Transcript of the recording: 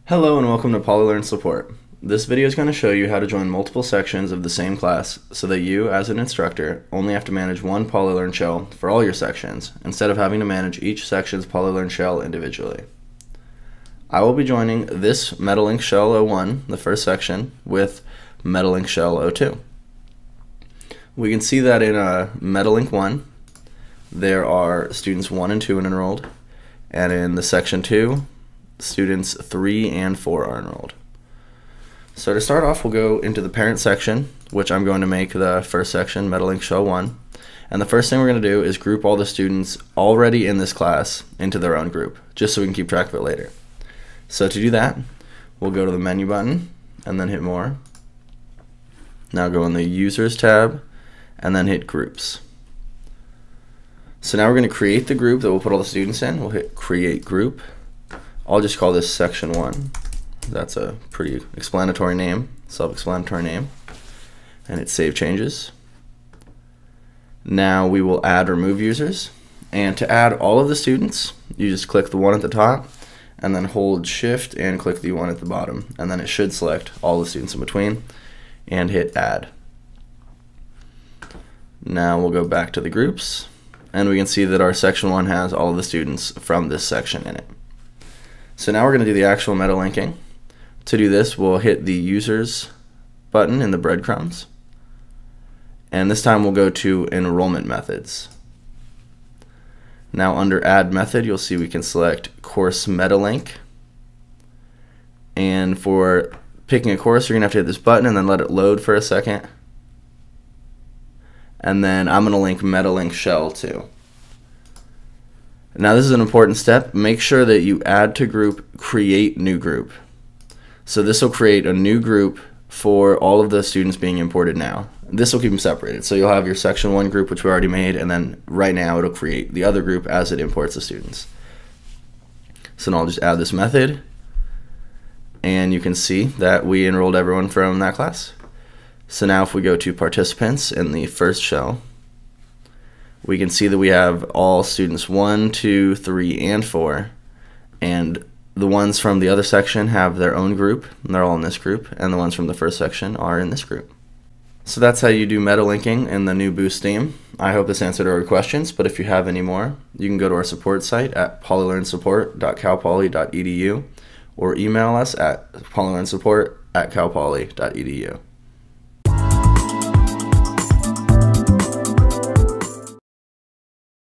Hello and welcome to PolyLearn Support. This video is going to show you how to join multiple sections of the same class so that you, as an instructor, only have to manage one PolyLearn shell for all your sections, instead of having to manage each section's PolyLearn shell individually. I will be joining this MetaLink shell 01, the first section, with MetaLink shell 02. We can see that in MetaLink 1, there are students 1 and 2 enrolled, and in the section 2, students 3 and 4 are enrolled. So to start off, we'll go into the parent section, which I'm going to make the first section, MetaLink shell 1. And the first thing we're going to do is group all the students already in this class into their own group, just so we can keep track of it later. So to do that, we'll go to the menu button and then hit more. Now go in the Users tab and then hit Groups. So now we're going to create the group that we'll put all the students in. We'll hit Create Group. I'll just call this Section 1. That's a pretty explanatory name, self-explanatory name. And hit Save Changes. Now we will add remove users. And to add all of the students, you just click the one at the top and then hold Shift and click the one at the bottom. And then it should select all the students in between and hit Add. Now we'll go back to the groups and we can see that our Section 1 has all of the students from this section in it. So now we're going to do the actual meta linking. To do this, we'll hit the Users button in the breadcrumbs. And this time we'll go to Enrollment Methods. Now under Add Method, you'll see we can select Course Meta Link. And for picking a course, you're going to have to hit this button and then let it load for a second. And then I'm going to link MetaLink shell 2. Now this is an important step. Make sure that you add to group, create new group. So this will create a new group for all of the students being imported now. This will keep them separated. So you'll have your Section 1 group, which we already made, and then right now it'll create the other group as it imports the students. So now I'll just add this method, and you can see that we enrolled everyone from that class. So now if we go to participants in the first shell, we can see that we have all students 1, 2, 3, and 4, and the ones from the other section have their own group, and they're all in this group, and the ones from the first section are in this group. So that's how you do meta linking in the new Boost theme. I hope this answered all your questions, but if you have any more, you can go to our support site at polylearnsupport.calpoly.edu or email us at polylearnsupport@calpoly.edu.